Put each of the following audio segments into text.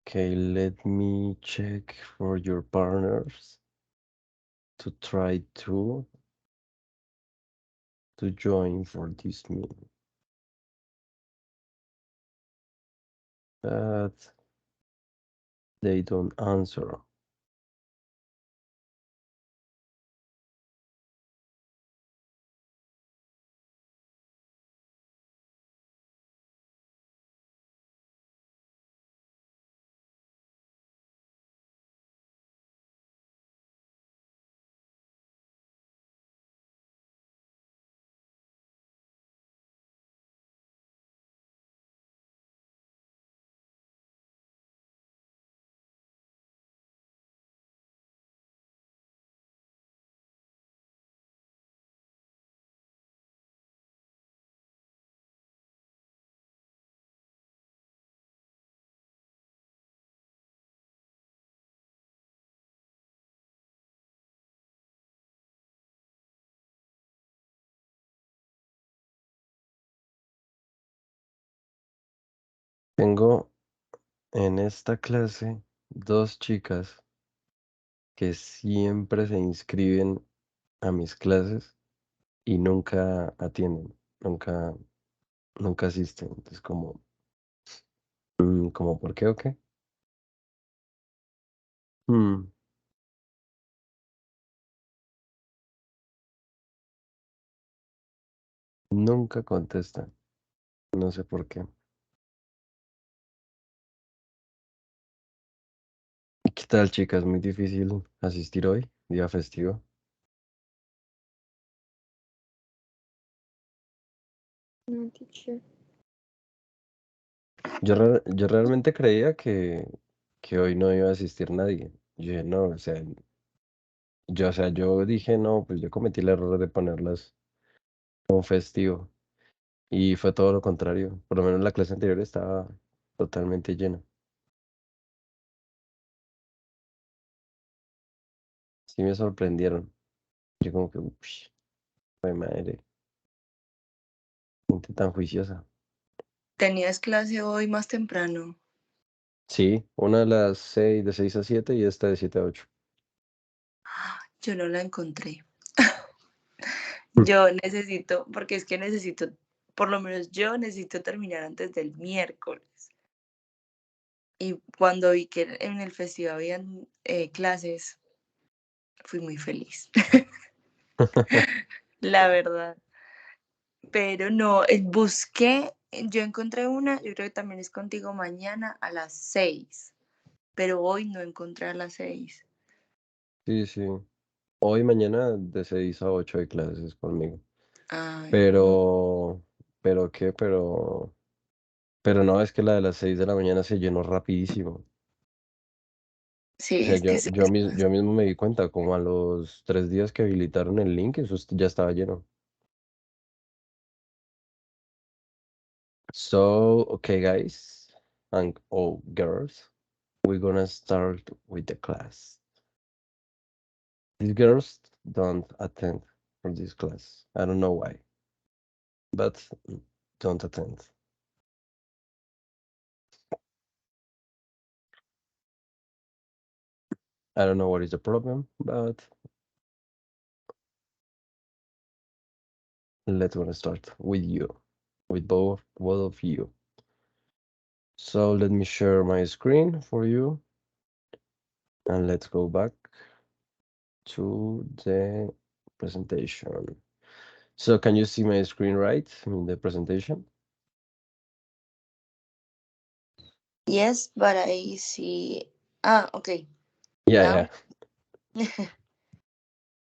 Okay, let me check for your partners to try to join for this meeting. But they don't answer. Tengo en esta clase dos chicas que siempre se inscriben a mis clases y nunca atienden, nunca asisten. Entonces, como ¿por qué o qué? Mm, nunca contestan, no sé por qué. ¿Y qué tal, chicas? Muy difícil asistir hoy, día festivo. No, teacher. Yo realmente creía que hoy no iba a asistir nadie. Yo dije, no, o sea, yo dije, no, pues yo cometí el error de ponerlas como festivo. Y fue todo lo contrario. Por lo menos la clase anterior estaba totalmente llena. Sí me sorprendieron. Yo como que, uff, madre, gente tan juiciosa. Tenías clase hoy más temprano. Sí, una de las 6, de 6 a 7 y esta de 7 a 8. Yo no la encontré. Mm. Yo necesito, porque es que necesito, por lo menos yo necesito terminar antes del miércoles. Y cuando vi que en el festival habían clases, fui muy feliz, la verdad. Pero no, busqué, yo encontré una, yo creo que también es contigo mañana a las 6, pero hoy no encontré a las 6. Sí, sí. Hoy, mañana, de 6 a 8 hay clases conmigo. Ay, no. Pero, pero qué, pero no, es que la de las 6 de la mañana se llenó rapidísimo. O Sí, sea, es que yo mismo me di cuenta, como a los 3 días que habilitaron el link, eso ya estaba lleno. So, okay, guys, and oh, girls, we're gonna start with the class. These girls don't attend for this class. I don't know why, but don't attend. I don't know what is the problem, but let's gonna start with you, with both of you. So let me share my screen for you, and let's go back to the presentation. So can you see my screen right in the presentation? yes, but I see. Ah, okay. Yeah, Now, yeah.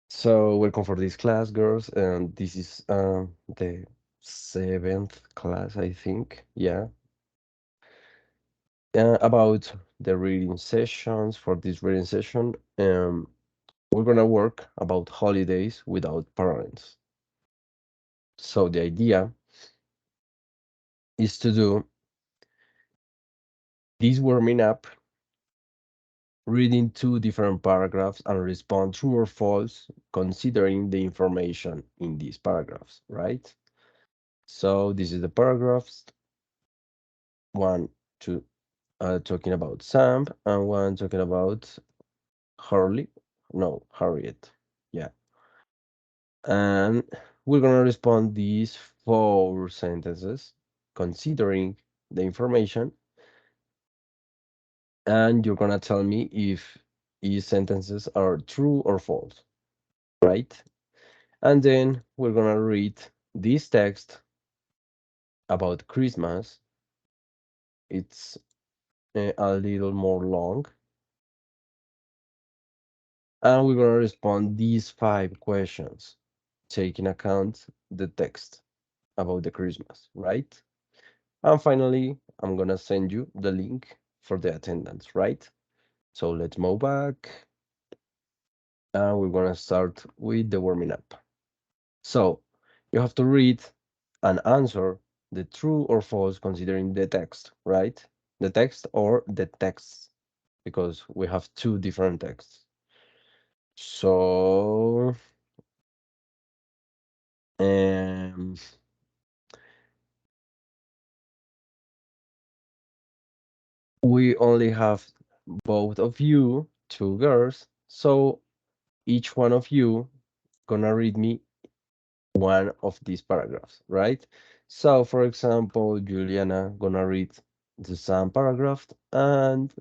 So welcome for this class, girls, and this is the seventh class, I think. Yeah, about the reading sessions. For this reading session, we're gonna work about holidays without parents. So the idea is to do this warming up, reading two different paragraphs and respond true or false, considering the information in these paragraphs, right? So this is the paragraphs, 1, 2, talking about Sam and one talking about Harley. No, Harriet. Yeah. And we're gonna respond these four sentences considering the information, and you're gonna tell me if these sentences are true or false, right? And then we're gonna read this text about Christmas. It's a little more long, and we're gonna respond these five questions, taking account the text about the Christmas, right? And finally, I'm gonna send you the link for the attendance, right? So let's move back, and we're gonna start with the warming up. So you have to read and answer the true or false considering the text, right? The text or the texts, because we have two different texts. So, um, we only have both of you, two girls. So each one of you gonna read me one of these paragraphs, right? So, for example, Juliana gonna read the same paragraph, and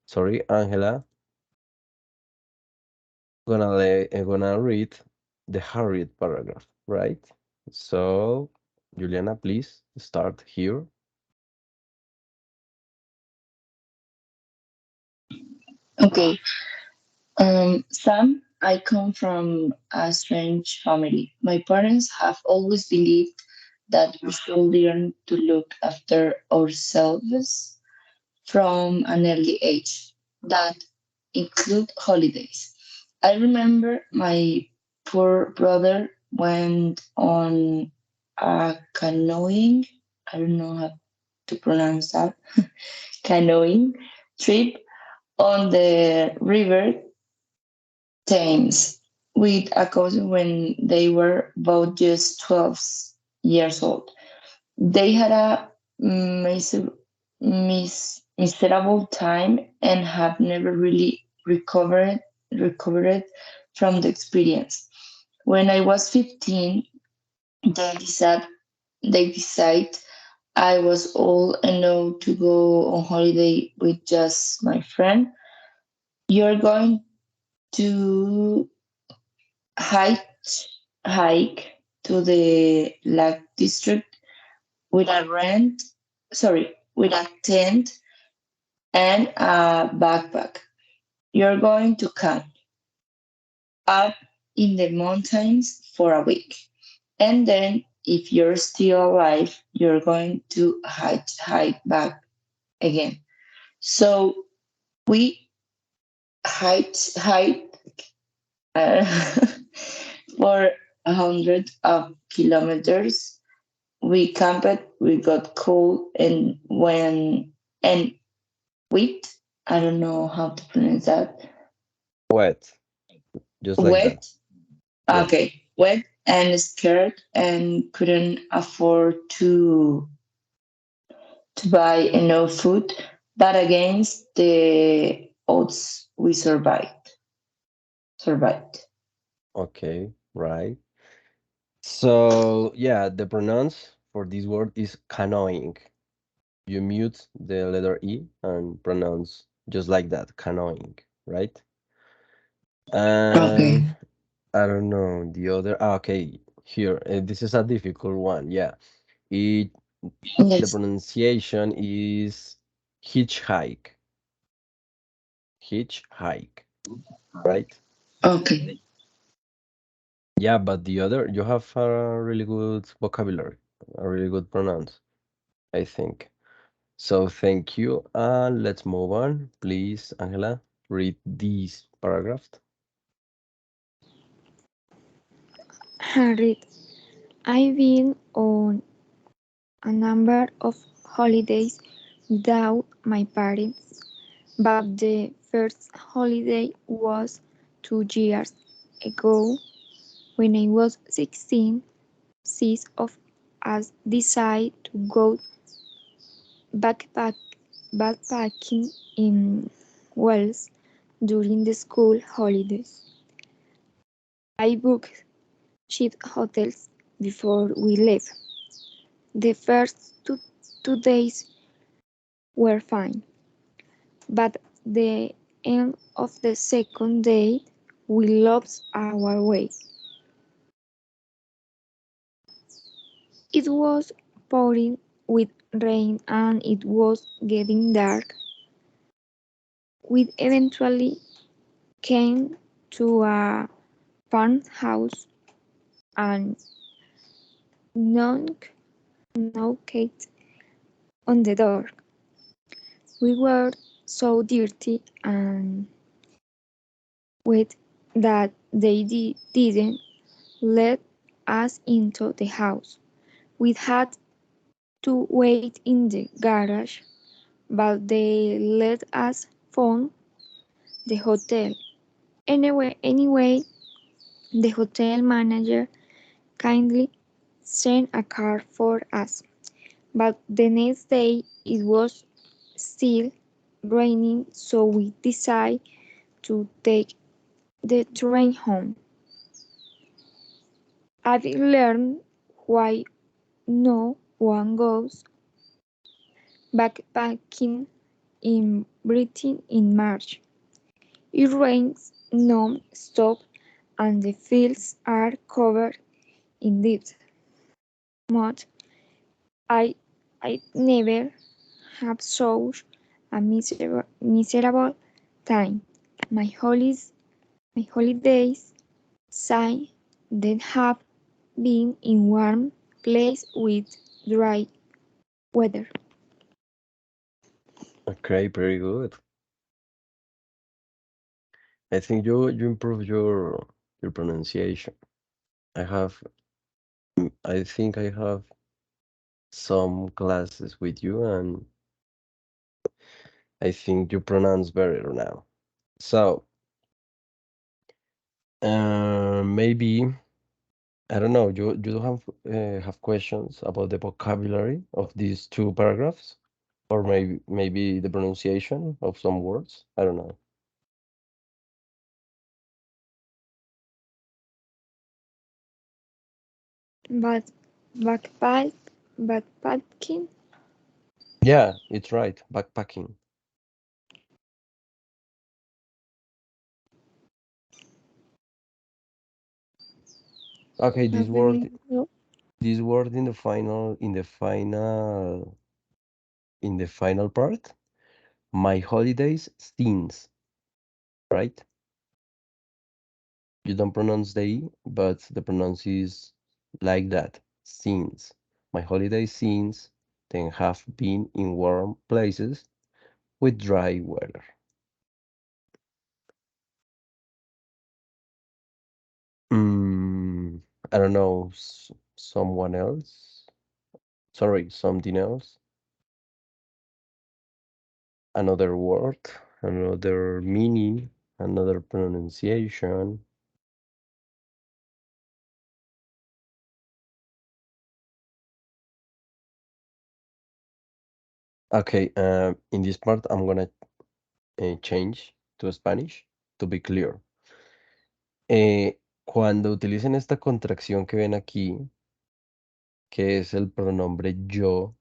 sorry, Angela gonna read the Harriet paragraph, right? So, Juliana, please start here. Okay. Sam, I come from a strange family. My parents have always believed that we should learn to look after ourselves from an early age. That include holidays. I remember my poor brother went on a canoeing, I don't know how to pronounce that, canoeing trip on the river Thames with a cousin when they were both just 12 years old. They had a miserable time and have never really recovered from the experience. When I was 15, they decided they decide I was old enough to go on holiday with just my friend. You're going to hike hike to the Lake District with a with a tent and a backpack. You're going to camp up in the mountains for a week. And then, if you're still alive, you're going to hike back again. So we hike uh, for 100 kilometers. We camped, we got cold, and and wheat. I don't know how to pronounce that. Wet, just like that. Wet. Yes. Okay, wet and scared, and couldn't afford to buy enough food. But against the odds, we survived. Survived. Okay, right. So, yeah, the pronounce for this word is canoeing. You mute the letter E and pronounce just like that, canoeing, right? Okay. And I don't know the other. Okay, here, this is a difficult one. Yeah, it the Yes. pronunciation is hitchhike, hitchhike, right? Okay. Yeah, but the other, you have a really good vocabulary, a really good pronounce, I think. So thank you, and let's move on. Please, Angela, read this paragraph. Harriet, I've been on a number of holidays without my parents, but the first holiday was 2 years ago when I was 16. Six of us decided to go backpack, backpacking in Wales during the school holidays. I booked cheap hotels before we left. The first two days were fine, but the end of the second day we lost our way. It was pouring with rain and it was getting dark. We eventually came to a farmhouse and knocked on the door. We were so dirty and wet that they didn't let us into the house. We had to wait in the garage, but they let us phone the hotel. Anyway, the hotel manager kindly sent a car for us, but the next day it was still raining, so we decided to take the train home. I've learned why no one goes backpacking in Britain in March. It rains non-stop and the fields are covered in deep mud. I I never have such a miserable time. My holidays since then have been in warm place with dry weather. Okay, very good. I think you improve your pronunciation. I have I think I have some classes with you and I think you pronounce better now. So, maybe I don't know. You do have questions about the vocabulary of these two paragraphs, or maybe the pronunciation of some words. I don't know. But backpack, backpacking, Yeah, it's right. Backpacking. Okay, okay, this word in the final part. My holidays scenes, right? You don't pronounce the E, but the pronounce is like that. Scenes. My holiday scenes then have been in warm places with dry weather. Mm, I don't know, someone else? Sorry, something else? Another word, another meaning, another pronunciation. Okay, in this part, I'm gonna change to Spanish to be clear. Cuando utilicen esta contracción que ven aquí, que es el pronombre yo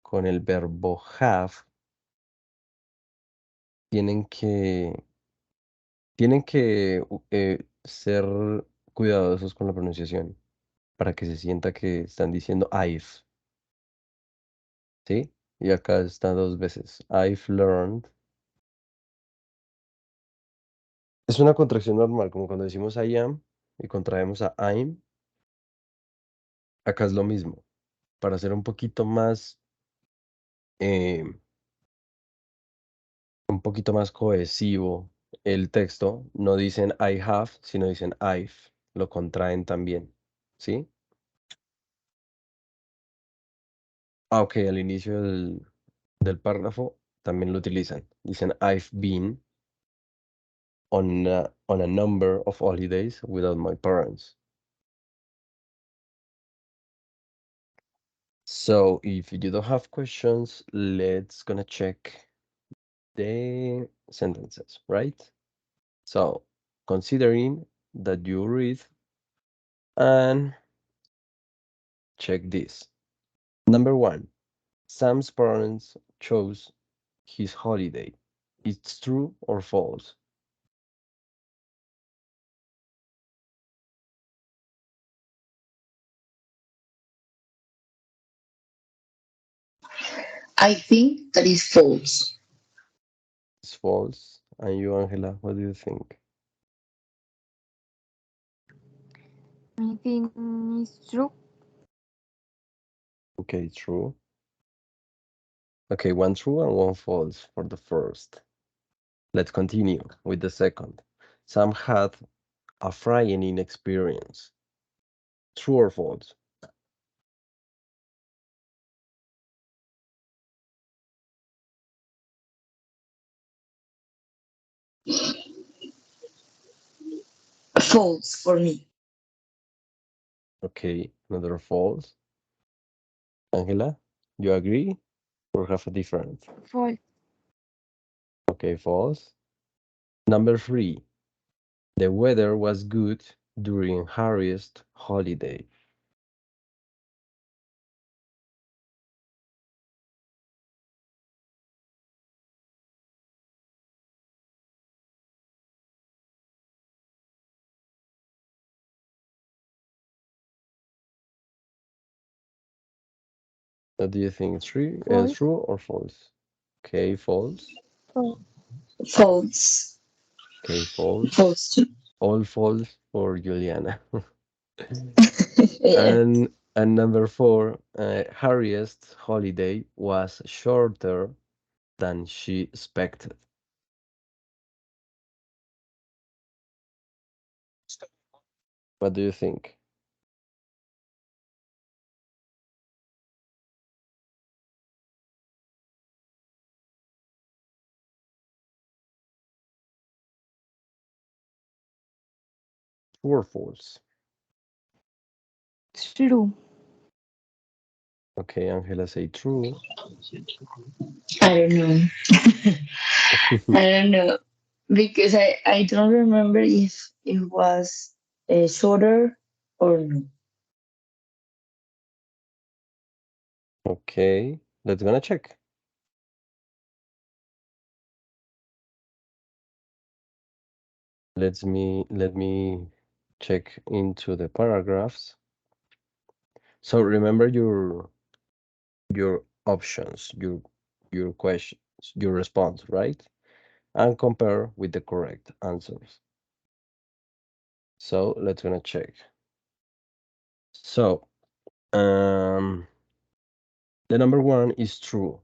con el verbo have, tienen que, tienen que ser cuidadosos con la pronunciación para que se sienta que están diciendo I've, ¿sí? Y acá está dos veces. I've learned. Es una contracción normal, como cuando decimos I am y contraemos a I'm. Acá es lo mismo. Para hacer eh, un poquito más cohesivo el texto, no dicen I have, sino dicen I've. Lo contraen también. ¿Sí? Ah, ok, al inicio del párrafo también lo utilizan. Dicen I've been on a number of holidays without my parents. So if you don't have questions, let's gonna check the sentences, right? So considering that you read and check this. Number one, Sam's parents chose his holiday. It's true or false? I think that is false. It's false. And you, Angela, what do you think? I think it's true. Okay, true. Okay, one true and one false for the first. Let's continue with the second. Sam had a frightening experience. True or false? False for me. Okay, another false. Angela, you agree or have a different? False. Okay, false. Number three, the weather was good during Harry's holiday. What do you think? False. True or false? Okay, false. False. False. Okay, false. False too. All false for Juliana. Yeah. And number four, Harriet's holiday was shorter than she expected. What do you think? True or false? True. Okay, Angela say true. I don't know. I don't know because I don't remember if it was shorter or no. Okay, let's gonna check. Let me check into the paragraphs. So remember your options, your questions, your response, right? And compare with the correct answers. So let's gonna check. So the number one is true.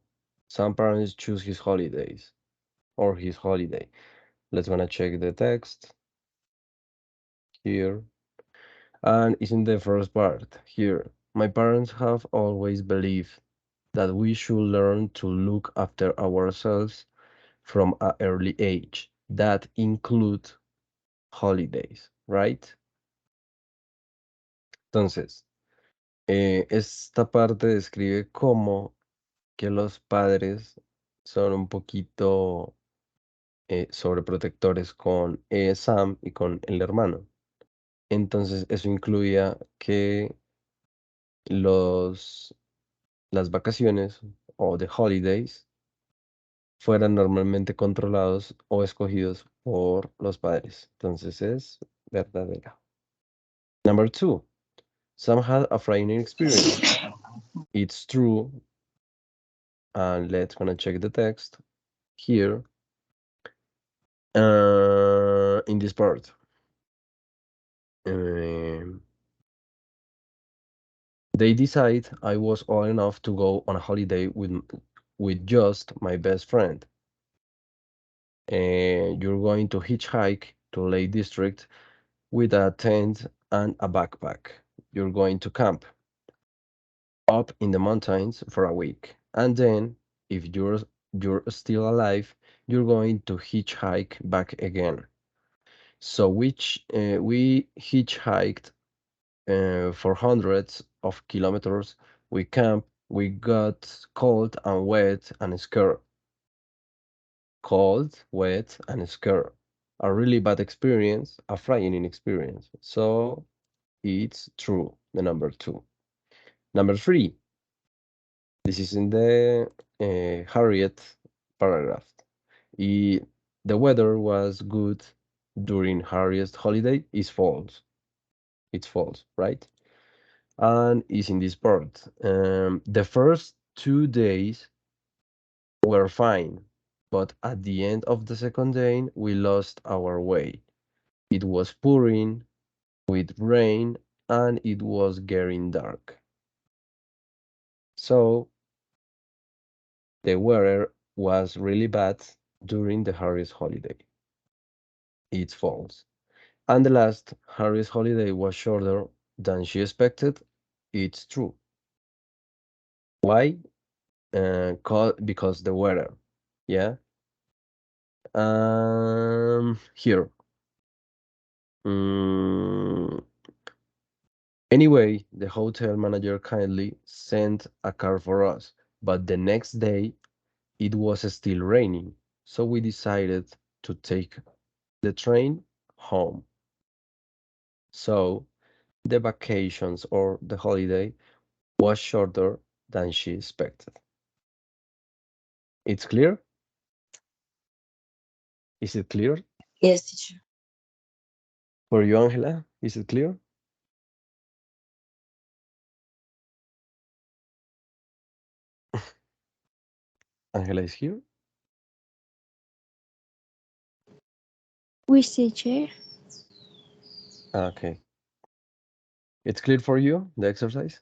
Some parents choose his holidays or his holiday. Let's gonna check the text here. And it's in the first part here. My parents have always believed that we should learn to look after ourselves from an early age. That include holidays, right? Entonces, esta parte describe cómo que los padres son un poquito sobreprotectores con Sam y con el hermano. Entonces, eso incluía que los, las vacaciones o the holidays fueran normalmente controlados o escogidos por los padres. Entonces, es verdadera. Number two, Sam had a frightening experience. It's true. And let's gonna check the text here in this part. Um, they decide I was old enough to go on a holiday with just my best friend. You're going to hitchhike to Lake District with a tent and a backpack. You're going to camp up in the mountains for a week, and then if you're still alive, you're going to hitchhike back again. So we hitchhiked for hundreds of kilometers. We camped we got cold and wet and scared. Cold, wet, and scared. A really bad experience, a frightening experience. So it's true, the number 2. Number 3, this is in the Harriet paragraph. The weather was good during Harriet's holiday is false. It's false, right? And is in this part. The first 2 days were fine, but at the end of the second day, we lost our way. It was pouring with rain and it was getting dark. So the weather was really bad during the Harry's holiday. It's false. And the last, Harry's holiday was shorter than she expected. It's true. Why? Because the weather. Yeah. Here. Mm, Anyway, the hotel manager kindly sent a car for us, but the next day it was still raining, so we decided to take the train home. So the vacations or the holiday was shorter than she expected. It's clear? Is it clear? Yes, teacher. For you, Angela, is it clear? Angela is here. Which teacher? Okay. It's clear for you, the exercise?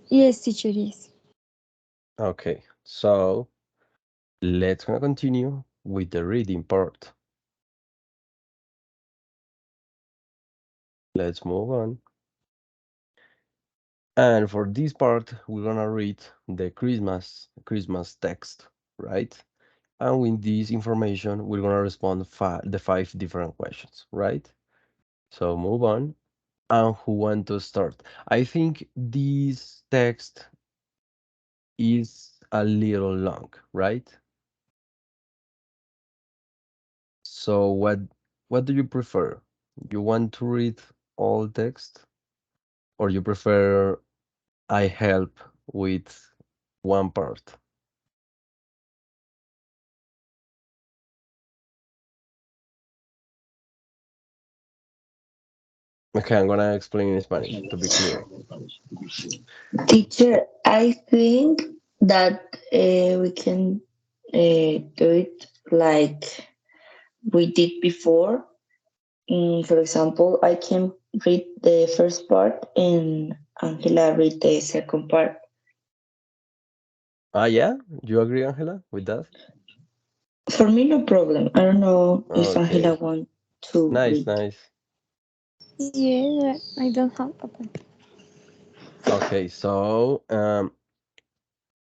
Yes, teacher, yes. Okay, so let's continue with the reading part. Let's move on. And for this part, we're gonna read the Christmas text, right? And with this information, we're gonna respond the 5 different questions, right? So move on. And who want to start? I think this text is a little long, right? So what do you prefer? You want to read all text, or you prefer I help with one part? Okay, I'm gonna explain in Spanish to be clear. Teacher, I think that we can do it like we did before. For example, I can read the first part and Angela read the second part. Ah, yeah? You agree, Angela, with that? For me, no problem. I don't know if Angela Okay. want to Nice, read. nice. Yeah, I don't have a pen. Okay, so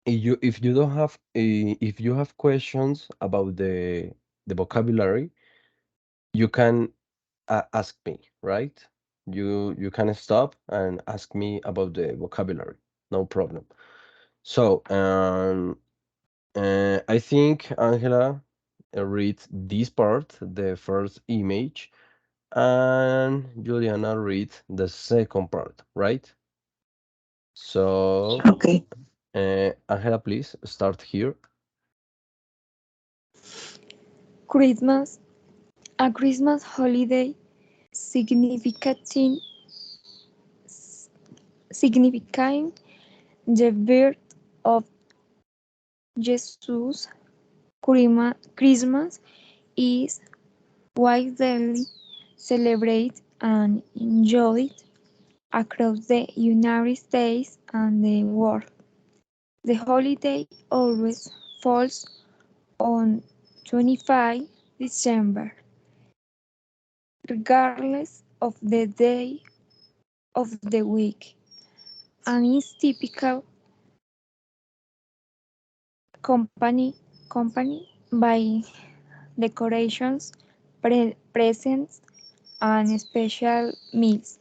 if you don't have if you have questions about the vocabulary, you can ask me, right? You can stop and ask me about the vocabulary. No problem. So, I think Angela read this part, the first image, and Juliana read the second part, right? So, Okay. Angela, please start here. Christmas, a Christmas holiday significant signifying the birth of Jesus. Christmas is widely celebrated and enjoyed across the United States and the world. The holiday always falls on 25 December, regardless of the day of the week, and is typical company by decorations, presents and special meals.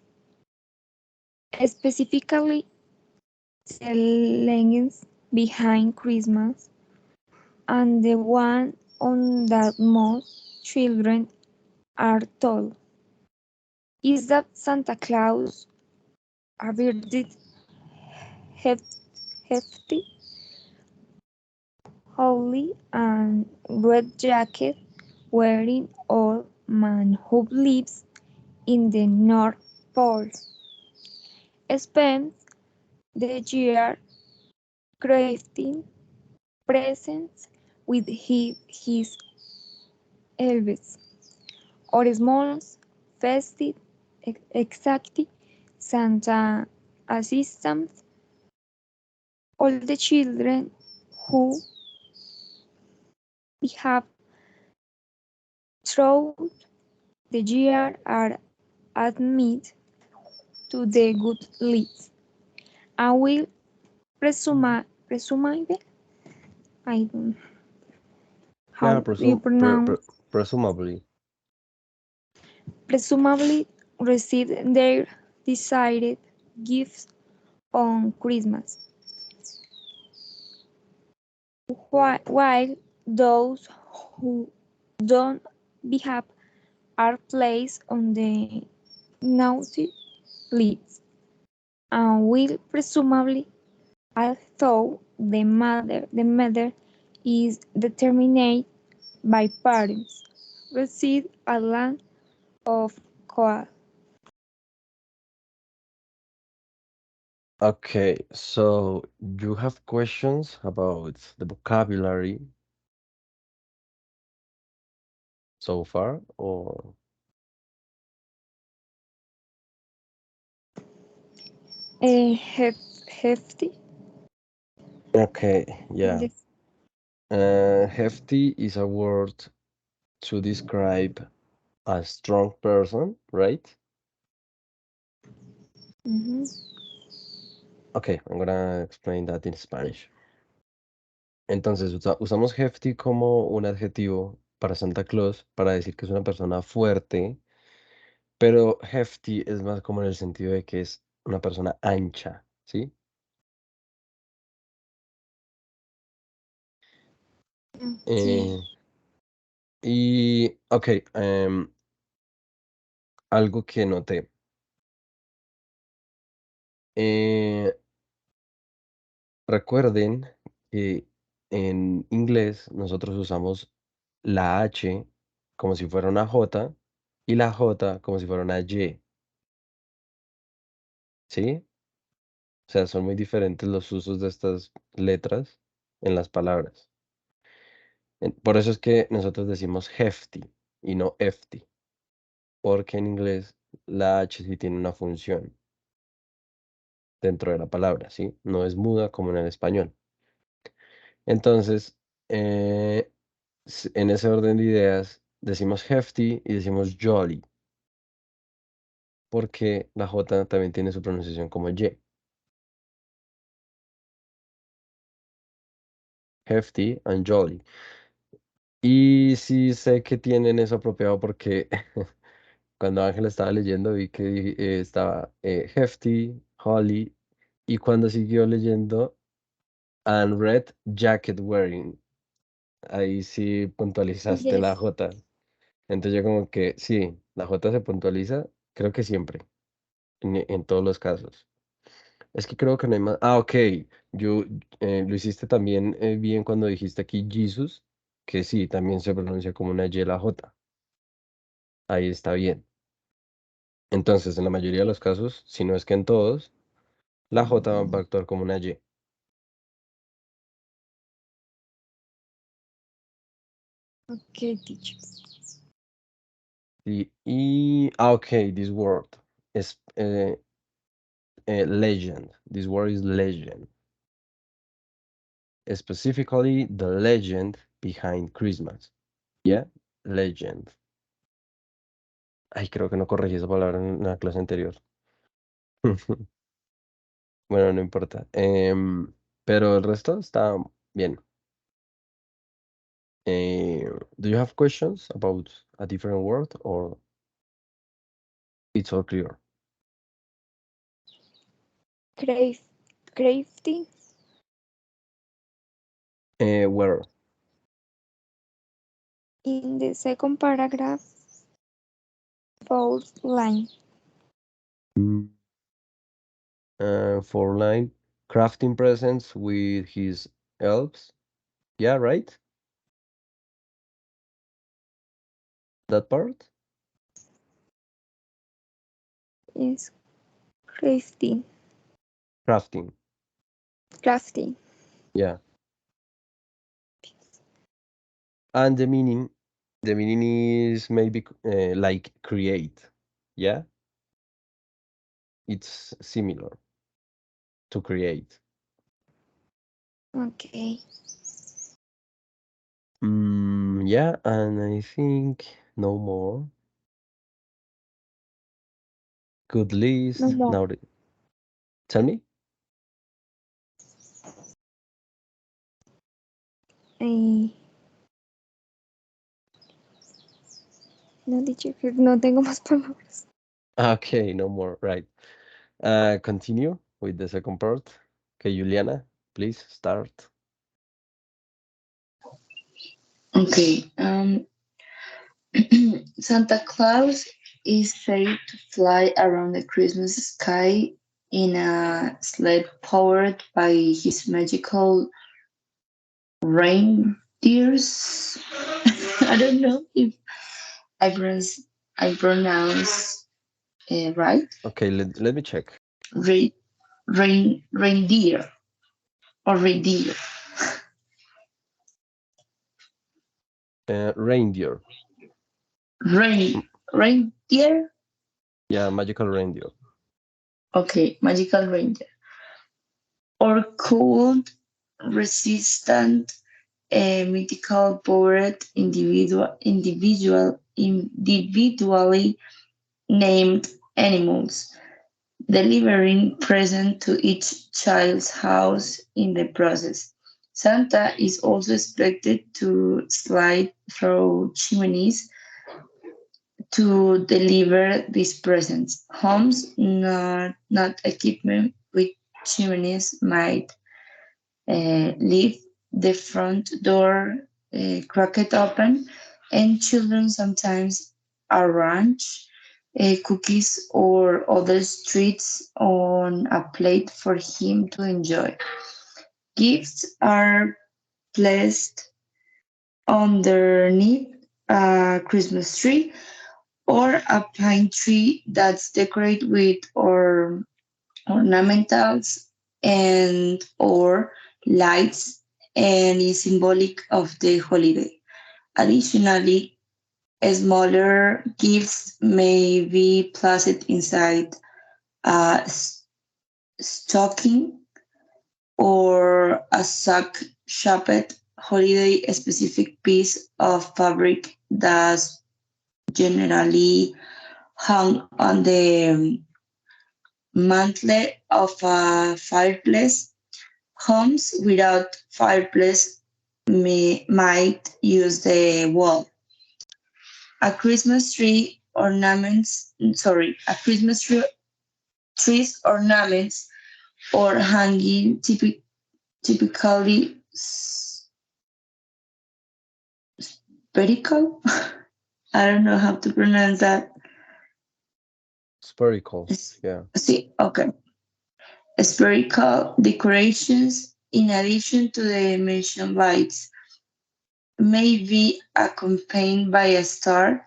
Specifically, the legends behind Christmas and the one on that most children are told is that Santa Claus, a bearded, hefty, holly, and red jacket wearing old man who lives in the North Pole, spends the year crafting presents with his elves, or small festive exactly Santa assistants. All the children who behave throughout the year are admitted to the good lives and will presumably, I don't Yeah, how do you pronounce, presumably. presumably receive their desired gifts on Christmas, while those who don't behave are placed on the naughty list and will presumably, although the matter is determined by parents, receive a land of coal. Okay, so you have questions about the vocabulary so far, or Hefty. okay, yeah. Yes. Hefty is a word to describe a strong person, right? Mhm. Okay, I'm gonna explain that in Spanish. Entonces, usamos hefty como un adjetivo para Santa Claus para decir que es una persona fuerte, pero hefty es más como en el sentido de que es una persona ancha, ¿sí? Sí. Eh, ok, algo que noté. Eh, recuerden que en inglés nosotros usamos la H como si fuera una J y la J como si fuera una Y, ¿sí? O sea, son muy diferentes los usos de estas letras en las palabras. Por eso es que nosotros decimos hefty y no hefty, porque en inglés la H sí tiene una función dentro de la palabra, ¿sí? No es muda como en el español. Entonces, eh, en ese orden de ideas, decimos hefty y decimos jolly, porque la J también tiene su pronunciación como Y. Hefty and jolly. Y sí sé que tienen eso apropiado porque cuando Ángel estaba leyendo vi que estaba hefty, holly, y cuando siguió leyendo, and red jacket wearing, ahí sí puntualizaste la Yes. J. Entonces yo como que sí, la J se puntualiza, creo que siempre, en todos los casos. Es que creo que no hay más. Ah, ok. Yo, lo hiciste también bien cuando dijiste aquí Jesus, que sí, también se pronuncia como una Y la J. Ahí está bien. Entonces, en la mayoría de los casos, si no es que en todos, la J va a actuar como una Y. Okay, teacher. Ok, this word es legend. This word is legend. Specifically, the legend behind Christmas. Yeah, legend. Ay, creo que no corregí esa palabra en la clase anterior. Bueno, no importa. Pero el resto está bien. Do you have questions about a different word or it's all clear? Crave, crafty Where? in the second paragraph, fourth line. Mm, for line, crafting presents with his elves. Yeah, right? That part? Is crafty, Crafting. crafty. Yeah. And the meaning is maybe like create. Yeah, it's similar to create. Okay. Yeah, and I think no more. Good No list. more. Now, tell me. Eh, no, teacher, que no tengo más palabras. Okay, no more. Right. Continue with the second part. Okay, Juliana, please start. Okay. Santa Claus is said to fly around the Christmas sky in a sled powered by his magical reindeers. I don't know if I pronounce, I pronounce right. Okay, let me check. Re, reindeer or reindeer. Reindeer. Rain, reindeer. Yeah, magical reindeer. Okay, magical reindeer. Or cold, resistant, mythical powered individually named animals, delivering present to each child's house in the process. Santa is also expected to slide through chimneys to deliver these presents. Homes not equipped with chimneys might leave the front door cracked open, and children sometimes arrange cookies or other treats on a plate for him to enjoy. Gifts are placed underneath a Christmas tree or a pine tree that's decorated with ornamentals and or lights and is symbolic of the holiday. Additionally, smaller gifts may be placed inside a stocking or a sock shaped holiday specific piece of fabric that's generally hung on the mantle of a fireplace. Homes without fireplace might use the wall. A Christmas tree a Christmas tree's ornaments or hanging typically spherical. I don't know how to pronounce that. Spherical. Yeah. See, okay. Spherical decorations, in addition to the mentioned lights, may be accompanied by a star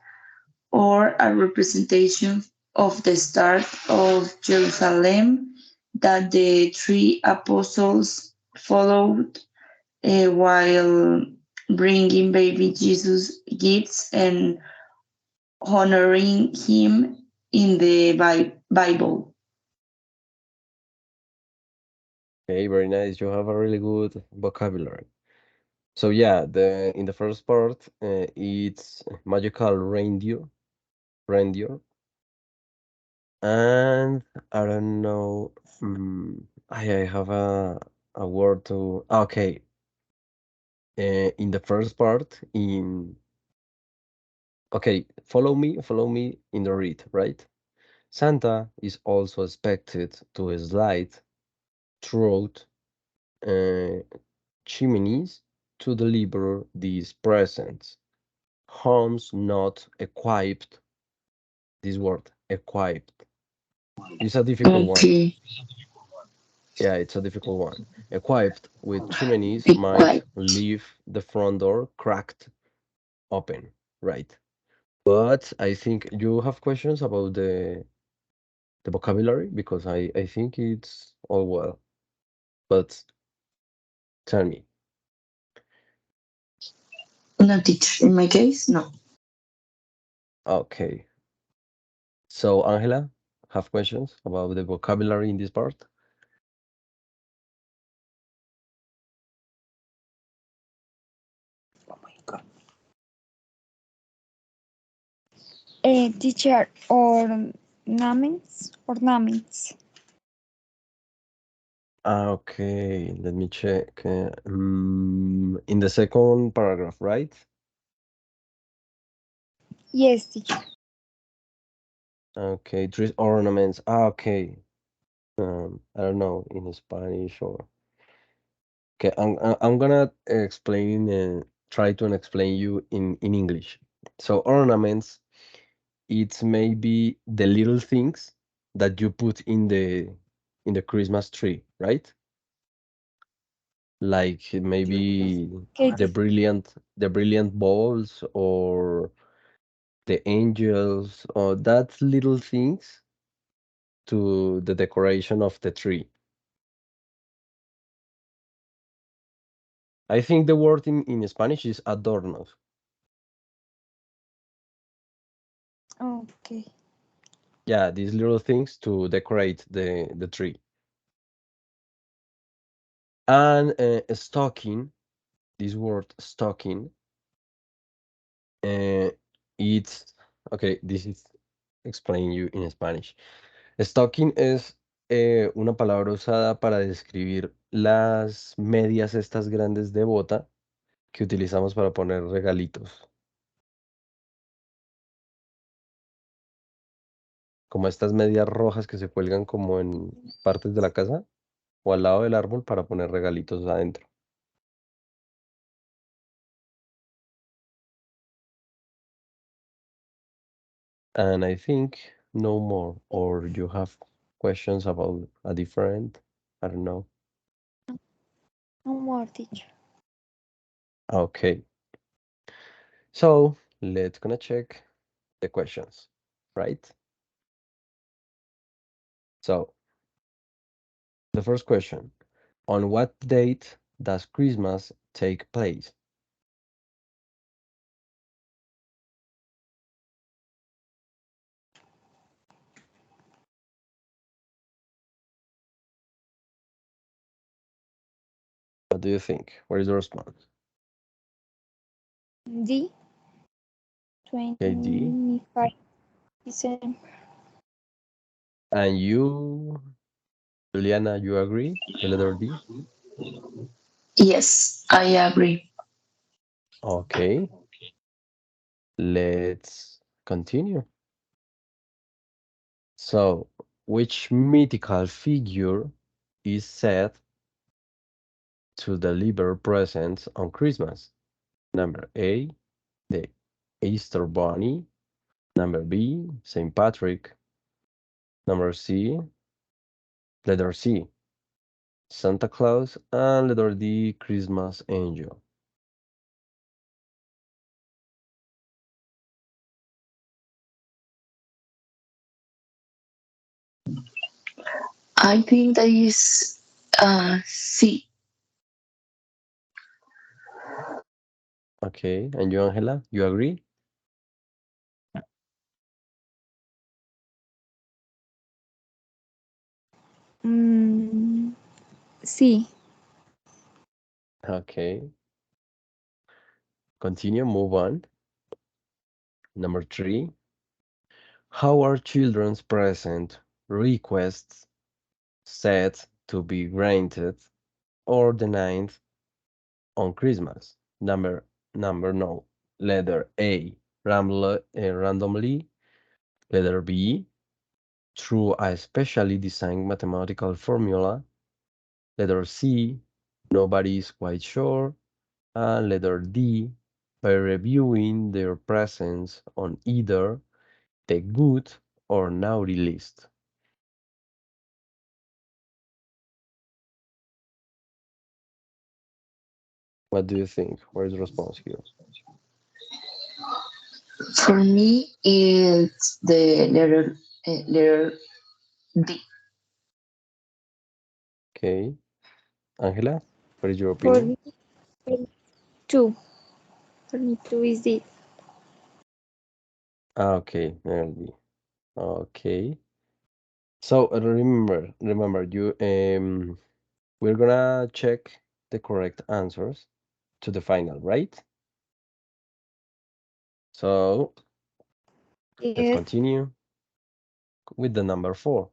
or a representation of the start of Jerusalem that the three apostles followed while bringing baby Jesus gifts and honoring him in the Bible. Okay, very nice. You have a really good vocabulary. So yeah, the in the first part, it's magical reindeer, and I don't know. I have a word to. Okay, in the first part, okay, follow me in the read, right? Santa is also expected to slide throughout uh, chimneys to deliver these presents. Homes not equipped, this word, equipped, is a difficult one. Okay. Yeah, it's a difficult one. Equipped with chimneys Be might quiet. leave the front door cracked open, right? But I think you have questions about the vocabulary because I think it's all well. But tell me. No, teacher. In my case, no. Okay. So Angela, have questions about the vocabulary in this part? Oh my God. Teacher, ornaments. Okay, let me check. In the second paragraph, right? Yes, teacher. Okay, trees ornaments. Okay. I don't know in Spanish or okay. I'm gonna explain try to explain you in English. So ornaments, it's maybe the little things that you put in the Christmas tree, right? Like maybe Okay, the brilliant balls or the angels or that little things to the decoration of the tree. I think the word in Spanish is adornos. okay. Yeah, these little things to decorate the tree. And stocking, this word stocking, uh, it's okay. This is explaining you in Spanish. Stocking es una palabra usada para describir las medias estas grandes de bota que utilizamos para poner regalitos, como estas medias rojas que se cuelgan como en partes de la casa o al lado del árbol para poner regalitos adentro. And I think no more, or you have questions about a different, I don't know. No more, teacher. Okay, so let's gonna check the questions, right? So the first question, on what date does Christmas take place? What do you think? Where is the response? D. Okay, D. 25 December. And you, Juliana, you agree? The letter D? Yes, I agree. Okay, let's continue. So, which mythical figure is said to deliver presents on Christmas? Number A, the Easter Bunny. Number B, St. Patrick. Number C, letter C, Santa Claus. And letter D, Christmas Angel. I think that is C. Okay, and you, Angela, you agree? Mm, C. Okay, continue, move on. Number 3, how are children's present requests set to be granted or denied on Christmas? Number no. Letter A, randomly. Letter B, through a specially designed mathematical formula. Letter C, nobody is quite sure. And letter D, by reviewing their presence on either the good or naughty list. What do you think? Where's the response here? For me, it's the letter D. Okay. Angela, what is your For opinion? me, two. For me, two is this. Okay, LB. Okay. So remember you we're gonna check the correct answers to the final, right? So let's Yes. continue with the number 4.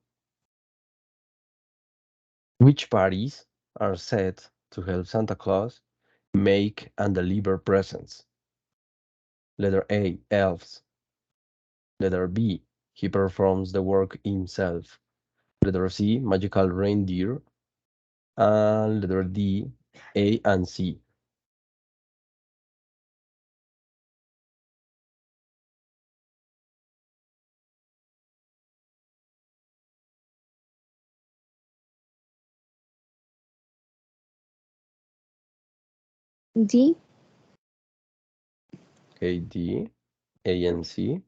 Which parties are said to help Santa Claus make and deliver presents? Letter A, elves. Letter B, he performs the work himself. Letter C, magical reindeer. And letter D, A and C. D. Okay, D, A and C.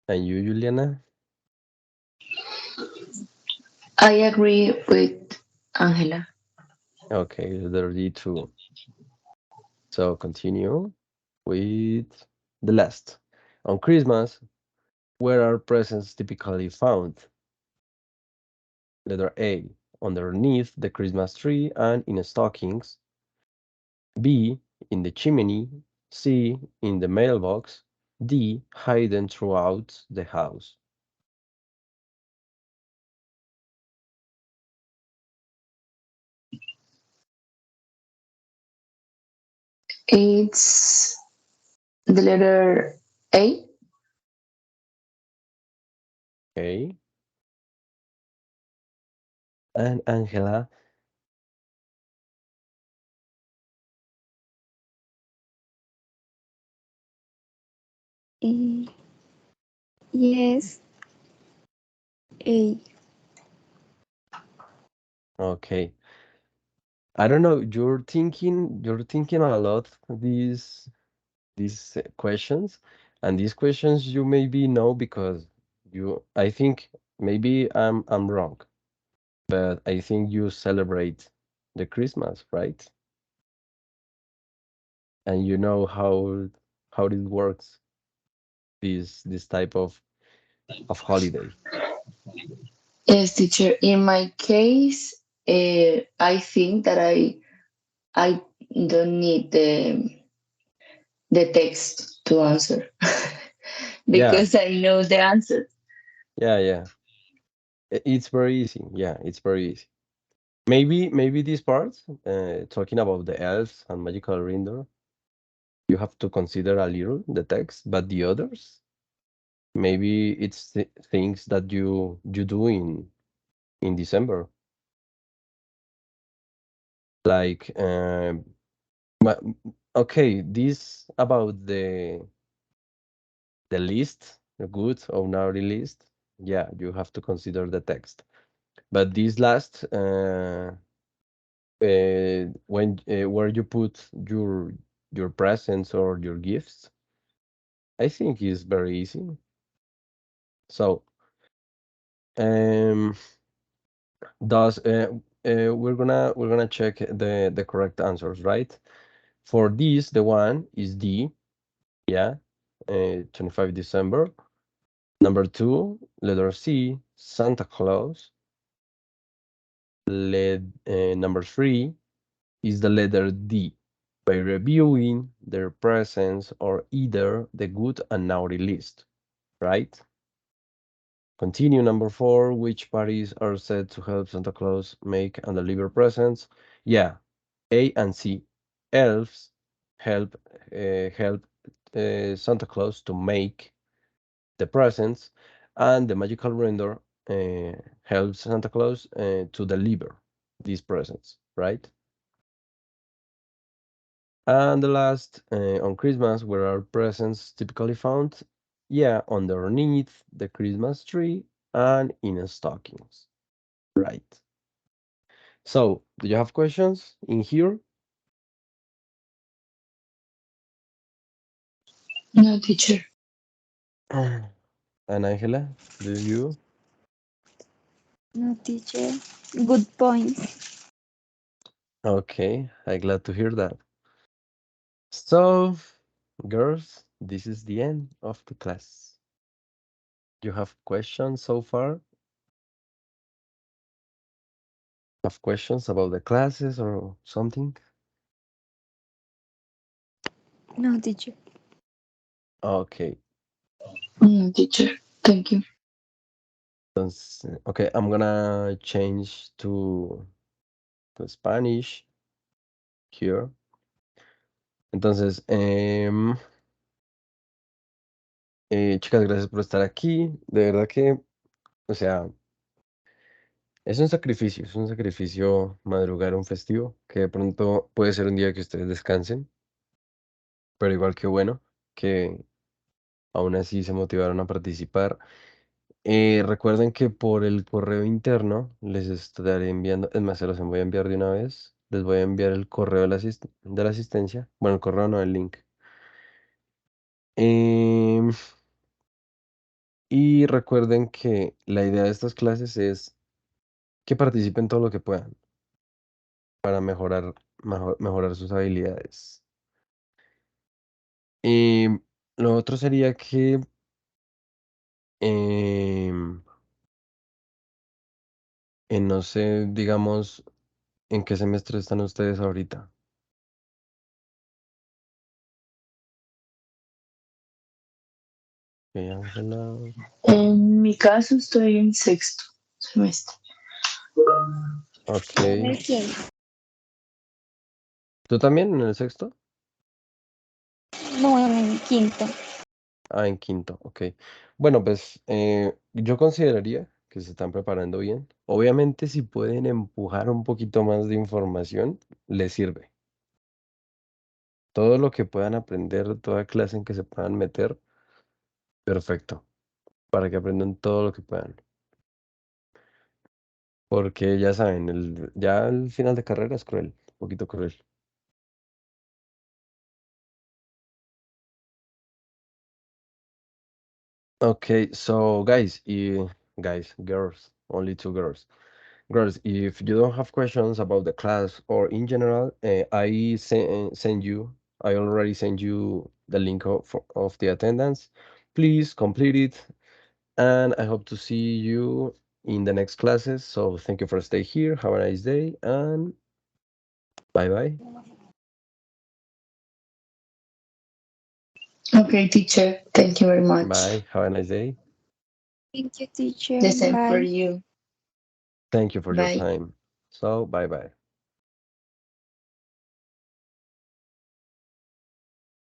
And you, Juliana? I agree with Angela. Okay, letter D too. So continue with the last. On Christmas, where are presents typically found? Letter A, underneath the Christmas tree and in stockings. B, in the chimney. C, in the mailbox. D, hidden throughout the house. It's the letter A. Okay. And Angela? Eh, yes. A. Okay. I don't know, you're thinking a lot these questions, and these questions you maybe know because I think maybe I'm wrong, but I think you celebrate the Christmas, right? And you know how it works, this type of holiday. Yes, teacher. In my case, I think that I don't need the text to answer Yeah, because I know the answer. yeah. It's very easy. Yeah, it's very easy. Maybe this part, talking about the elves and magical reindeer, you have to consider a little the text, but the others, maybe it's things that you do in December, like but okay, this about the list, the good or naughty list. Yeah, you have to consider the text, but this last when where you put your presents or your gifts, I think is very easy. So um does we're gonna check the correct answers, right? For this, the one is D, yeah, 25 December. Number 2, letter C, Santa Claus. Number 3 is the letter D, by reviewing their presence or either the good and naughty list, right? Continue number 4, which parties are said to help Santa Claus make and deliver presents? Yeah, A and C. Elves help Santa Claus to make the presents, and the magical reindeer helps Santa Claus to deliver these presents, right? And the last, on Christmas, where are presents typically found? Yeah, underneath the Christmas tree and in stockings, right? So, do you have questions in here? No, teacher. And Angela, do you? No, teacher. Good point. Okay, I'm glad to hear that. So, girls, this is the end of the class. You have questions so far? Have questions about the classes or something? No, teacher. Okay. No, teacher. Thank you. Okay, I'm gonna change to Spanish here. Entonces, chicas, gracias por estar aquí. De verdad que, o sea, es un sacrificio madrugar un festivo, que de pronto puede ser un día que ustedes descansen, pero igual que bueno, que aún así se motivaron a participar. Recuerden que por el correo interno les estaré enviando, es más, se los voy a enviar de una vez. Les voy a enviar el correo de la asistencia. Bueno, el correo no, el link. Em, y recuerden que la idea de estas clases es que participen todo lo que puedan para mejorar sus habilidades. Lo otro sería que em, no sé, digamos, en qué semestre están ustedes ahorita. Ok, Ángela. En mi caso estoy en sexto semestre. Ok. Recién. ¿Tú también en el sexto? No, en quinto. Ah, en quinto, ok. Bueno, pues yo consideraría que se están preparando bien. Obviamente, si pueden empujar un poquito más de información, les sirve. Todo lo que puedan aprender, toda clase en que se puedan meter, perfecto, para que aprendan todo lo que puedan. Porque ya saben, ya el final de carrera es cruel, un poquito cruel. Okay, so girls, only two girls. Girls, if you don't have questions about the class or in general, I already sent you the link of the attendance. Please complete it, and I hope to see you in the next classes. So thank you for staying here. Have a nice day, and bye-bye. Okay, teacher. Thank you very much. Bye. Have a nice day. Thank you, teacher. The same for Bye. you. Thank you for your Bye. time. So bye-bye.